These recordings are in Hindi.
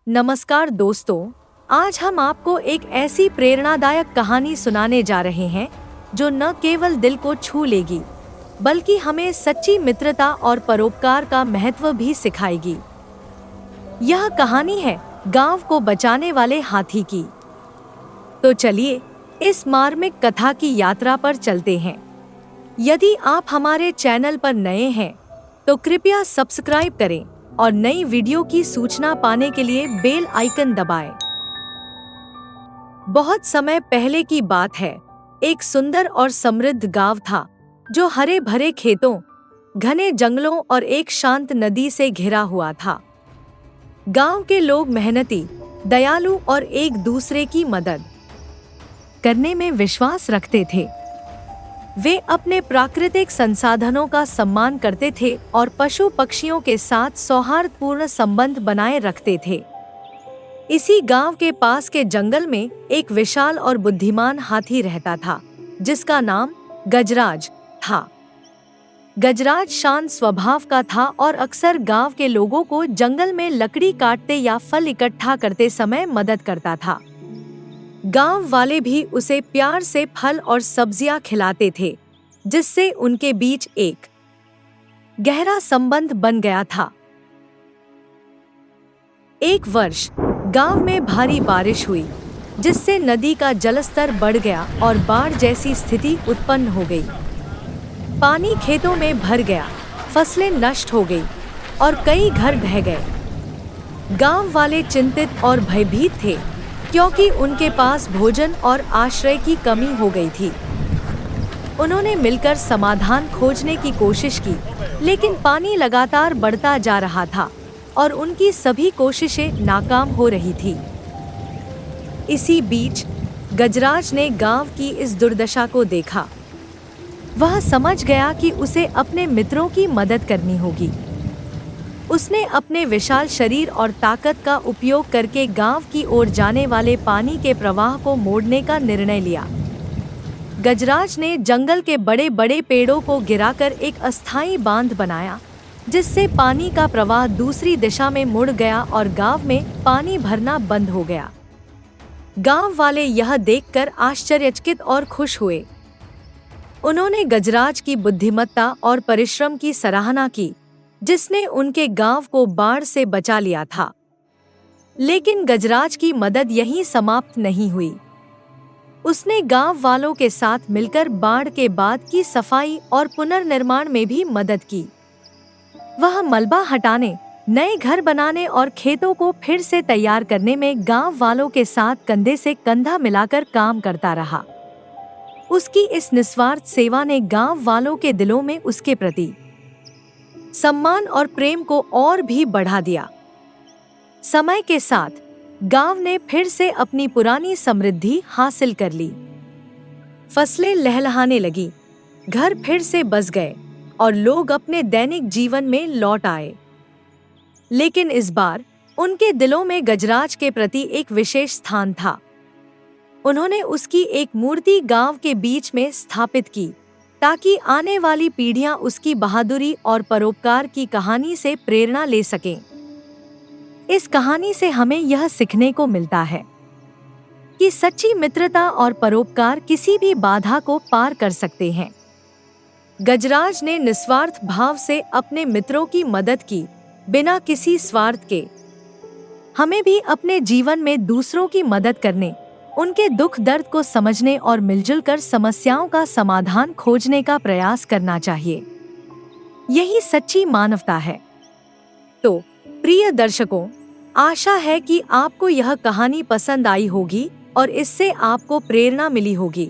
नमस्कार दोस्तों, आज हम आपको एक ऐसी प्रेरणादायक कहानी सुनाने जा रहे हैं जो न केवल दिल को छू लेगी बल्कि हमें सच्ची मित्रता और परोपकार का महत्व भी सिखाएगी। यह कहानी है गांव को बचाने वाले हाथी की। तो चलिए इस मार्मिक कथा की यात्रा पर चलते हैं। यदि आप हमारे चैनल पर नए हैं तो कृपया सब्सक्राइब करें और नई वीडियो की सूचना पाने के लिए बेल आइकन दबाएं। बहुत समय पहले की बात है, एक सुंदर और समृद्ध गांव था जो हरे भरे खेतों, घने जंगलों और एक शांत नदी से घिरा हुआ था। गांव के लोग मेहनती, दयालु और एक दूसरे की मदद करने में विश्वास रखते थे। वे अपने प्राकृतिक संसाधनों का सम्मान करते थे और पशु पक्षियों के साथ सौहार्दपूर्ण संबंध बनाए रखते थे। इसी गांव के पास के जंगल में एक विशाल और बुद्धिमान हाथी रहता था जिसका नाम गजराज था। गजराज शांत स्वभाव का था और अक्सर गांव के लोगों को जंगल में लकड़ी काटते या फल इकट्ठा करते समय मदद करता था। गांव वाले भी उसे प्यार से फल और सब्जियां खिलाते थे, जिससे उनके बीच एक गहरा संबंध बन गया था। एक वर्ष गांव में भारी बारिश हुई, जिससे नदी का जलस्तर बढ़ गया और बाढ़ जैसी स्थिति उत्पन्न हो गई। पानी खेतों में भर गया, फसलें नष्ट हो गई और कई घर ढह गए। गांव वाले चिंतित और भयभीत थे क्योंकि उनके पास भोजन और आश्रय की कमी हो गई थी। उन्होंने मिलकर समाधान खोजने की कोशिश की, लेकिन पानी लगातार बढ़ता जा रहा था और उनकी सभी कोशिशें नाकाम हो रही थी। इसी बीच गजराज ने गांव की इस दुर्दशा को देखा। वह समझ गया कि उसे अपने मित्रों की मदद करनी होगी। उसने अपने विशाल शरीर और ताकत का उपयोग करके गांव की ओर जाने वाले पानी के प्रवाह को मोड़ने का निर्णय लिया। गजराज ने जंगल के बड़े बड़े पेड़ों को गिराकर एक अस्थायी बांध बनाया, जिससे पानी का प्रवाह दूसरी दिशा में मुड़ गया और गांव में पानी भरना बंद हो गया। गांव वाले यह देखकर आश्चर्यचकित और खुश हुए। उन्होंने गजराज की बुद्धिमत्ता और परिश्रम की सराहना की, जिसने उनके गांव को बाढ़ से बचा लिया था। लेकिन गजराज की मदद यहीं समाप्त नहीं हुई। उसने गांव वालों के साथ मिलकर बाढ़ के बाद की सफाई और पुनर्निर्माण में भी मदद की। वह मलबा हटाने, नए घर बनाने और खेतों को फिर से तैयार करने में गांव वालों के साथ कंधे से कंधा मिलाकर काम करता रहा। उसकी इस निस्वार्थ सेवा ने गांव वालों के दिलों में उसके प्रति सम्मान और प्रेम को और भी बढ़ा दिया। समय के साथ गांव ने फिर से अपनी पुरानी समृद्धि हासिल कर ली। फसलें लहलहाने लगी, घर फिर से बस गए और लोग अपने दैनिक जीवन में लौट आए। लेकिन इस बार उनके दिलों में गजराज के प्रति एक विशेष स्थान था। उन्होंने उसकी एक मूर्ति गांव के बीच में स्थापित की ताकि आने वाली पीढ़ियां उसकी बहादुरी और परोपकार की कहानी से प्रेरणा ले सकें। इस कहानी से हमें यह सीखने को मिलता है कि सच्ची मित्रता और परोपकार किसी भी बाधा को पार कर सकते हैं। गजराज ने निस्वार्थ भाव से अपने मित्रों की मदद की, बिना किसी स्वार्थ के। हमें भी अपने जीवन में दूसरों की मदद करने, उनके दुख दर्द को समझने और मिलजुल कर समस्याओं का समाधान खोजने का प्रयास करना चाहिए। यही सच्ची मानवता है। तो प्रिय दर्शकों, आशा है कि आपको यह कहानी पसंद आई होगी और इससे आपको प्रेरणा मिली होगी।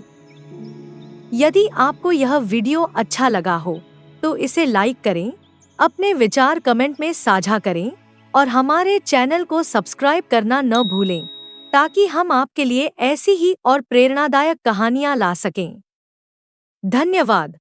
यदि आपको यह वीडियो अच्छा लगा हो तो इसे लाइक करें, अपने विचार कमेंट में साझा करें और हमारे चैनल को सब्सक्राइब करना न भूलें, ताकि हम आपके लिए ऐसी ही और प्रेरणादायक कहानियां ला सकें। धन्यवाद।